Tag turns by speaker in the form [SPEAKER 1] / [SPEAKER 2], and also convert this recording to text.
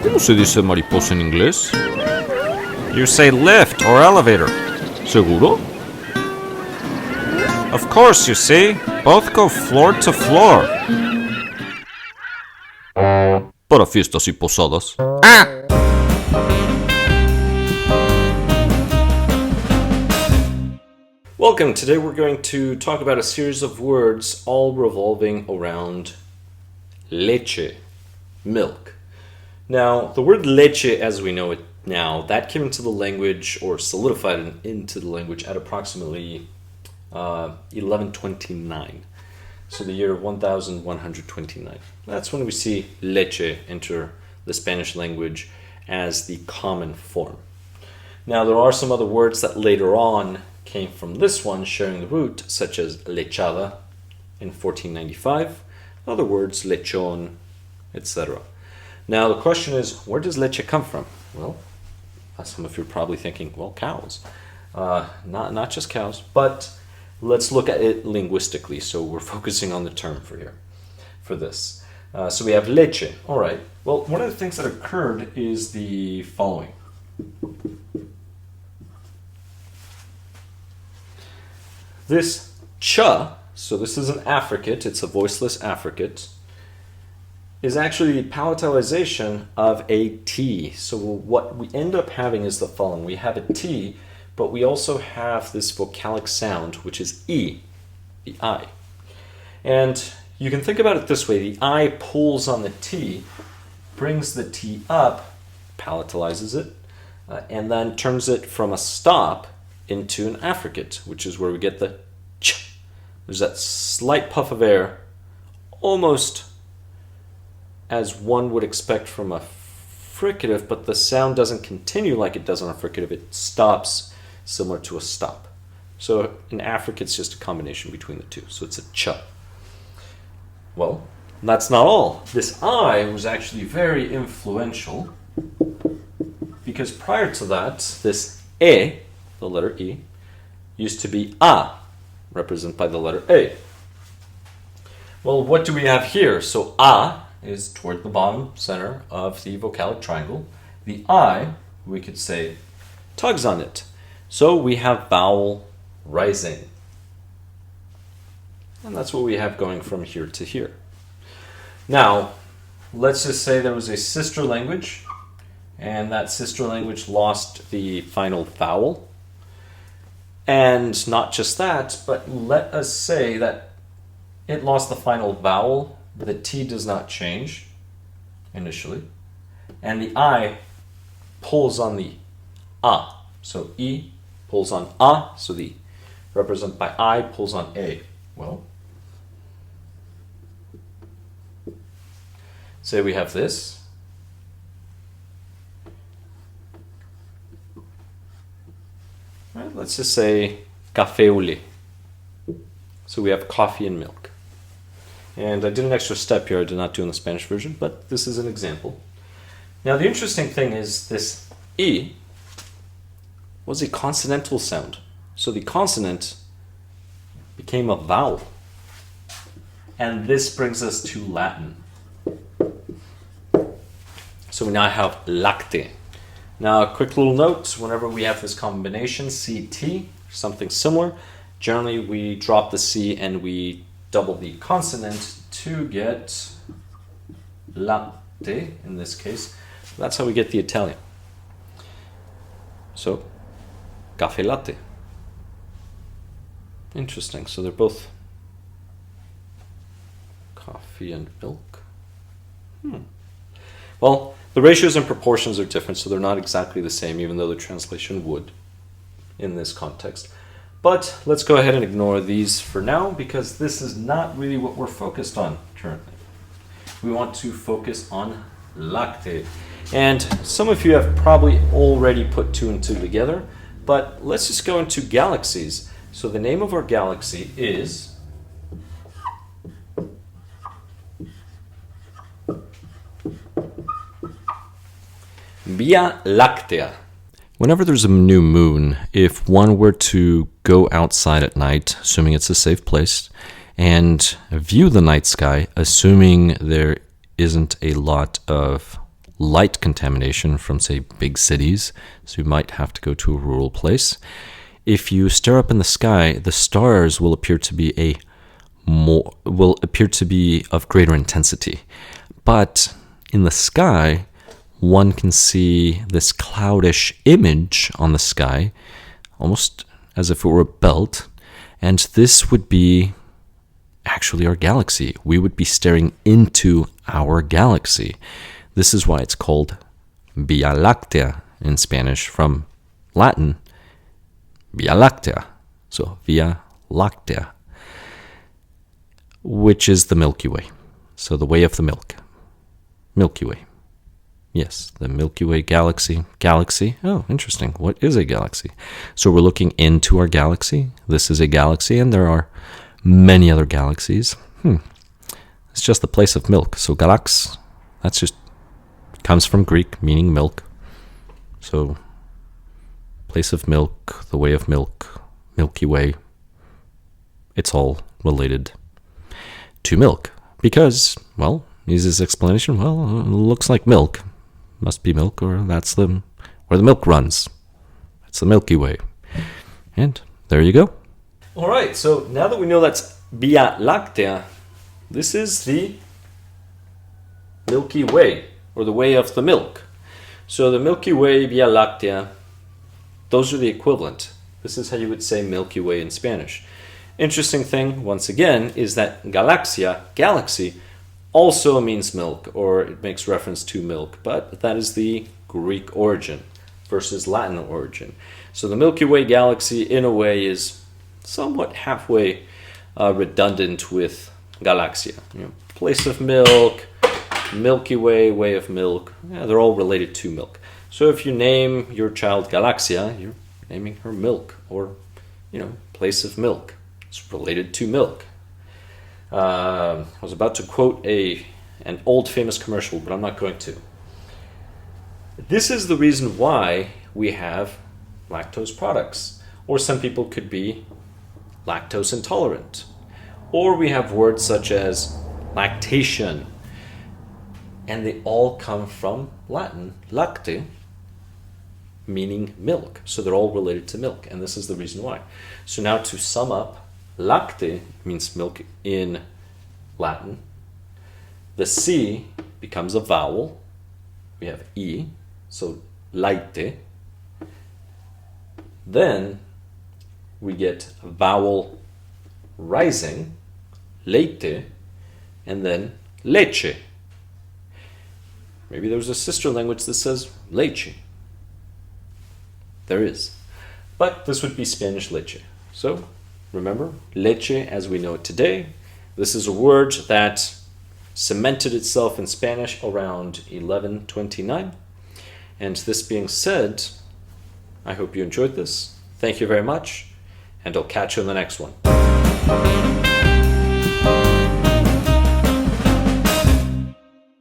[SPEAKER 1] ¿Cómo se dice mariposa en inglés? You say lift or elevator. ¿Seguro? Of course, you see. Both go floor to floor. Para fiestas y posadas. Welcome. Today we're going to talk about a series of words all revolving around leche, milk. Now, the word leche as we know it now, that came into the language or solidified into the language at approximately 1129. So the year 1129. That's when we see leche enter the Spanish language as the common form. Now, there are some other words that later on came from this one sharing the root, such as lechada in 1495, other words, lechon, etc. Now, the question is, where does leche come from? Well, some of you are probably thinking, well, cows. Not just cows, but let's look at it linguistically. So we're focusing on the term for this. So we have leche. All right. Well, one of the things that occurred is the following. This cha, so this is an affricate, it's a voiceless affricate, is actually the palatalization of a T. So what we end up having is the following. We have a T, but we also have this vocalic sound, which is E, the I. And you can think about it this way. The I pulls on the T, brings the T up, palatalizes it, and then turns it from a stop into an affricate, which is where we get the ch. There's that slight puff of air, almost as one would expect from a fricative, but the sound doesn't continue like it does on a fricative. It stops similar to a stop. So in affricate, it's just a combination between the two. So it's a ch. Well, that's not all. This I was actually very influential because prior to that, this e, the letter E, used to be a, represented by the letter A. Well, what do we have here? So a is toward the bottom center of the vocalic triangle. The I, we could say, tugs on it. So we have vowel rising. And that's what we have going from here to here. Now, let's just say there was a sister language, and that sister language lost the final vowel. And not just that, but let us say that it lost the final vowel, but the T does not change initially. And the I pulls on the A. So E pulls on A, so the represented by I pulls on A. Well, say we have this. Right, let's just say café au lait. So we have coffee and milk. And I did an extra step here I did not do in the Spanish version, but this is an example. Now the interesting thing is this E was a consonantal sound. So the consonant became a vowel. And this brings us to Latin. So we now have lacte. Now a quick little note, whenever we have this combination, CT, something similar, generally we drop the C and we double the consonant to get latte in this case. That's how we get the Italian. So, caffè latte. Interesting. So they're both coffee and milk. Well, the ratios and proportions are different, so they're not exactly the same, even though the translation would in this context. But let's go ahead and ignore these for now because this is not really what we're focused on currently. We want to focus on lacte. And some of you have probably already put two and two together, but let's just go into galaxies. So the name of our galaxy is Via Láctea. Whenever there's a new moon, if one were to go outside at night, assuming it's a safe place, and view the night sky, assuming there isn't a lot of light contamination from, say, big cities, so you might have to go to a rural place. If you stare up in the sky, the stars will appear to be of greater intensity. But in the sky, one can see this cloudish image on the sky, almost as if it were a belt, and this would be actually our galaxy. We would be staring into our galaxy. This is why it's called Via Láctea in Spanish, from Latin, Via Láctea. So Via Láctea, which is the Milky Way. So the way of the milk. Milky Way. Yes, the Milky Way galaxy. Galaxy. Oh, interesting. What is a galaxy? So we're looking into our galaxy. This is a galaxy, and there are many other galaxies. It's just the place of milk. So galax, that's just comes from Greek, meaning milk. So place of milk, the way of milk, Milky Way. It's all related to milk. Because, well, uses explanation, well, it looks like milk. Must be milk, or that's where the milk runs. It's the Milky Way. And there you go. All right, so now that we know that's Via Láctea, this is the Milky Way, or the way of the milk. So the Milky Way, Via Láctea, those are the equivalent. This is how you would say Milky Way in Spanish. Interesting thing, once again, is that galaxia, galaxy, also means milk, or it makes reference to milk, but that is the Greek origin versus Latin origin. So the Milky Way galaxy, in a way, is somewhat halfway redundant with galaxia. Place of milk, Milky Way, way of milk, they're all related to milk. So if you name your child Galaxia, you're naming her milk, or, place of milk. It's related to milk. I was about to quote an old famous commercial, but I'm not going to. This is the reason why we have lactose products. Or some people could be lactose intolerant. Or we have words such as lactation. And they all come from Latin, lacte, meaning milk. So they're all related to milk, and this is the reason why. So now to sum up, lacte means milk in Latin. The C becomes a vowel. We have E, so laite. Then we get a vowel rising, leite, and then leche. Maybe there's a sister language that says leche. There is. But this would be Spanish leche. So remember, leche as we know it today. This is a word that cemented itself in Spanish around 1129. And this being said, I hope you enjoyed this. Thank you very much, and I'll catch you in the next one.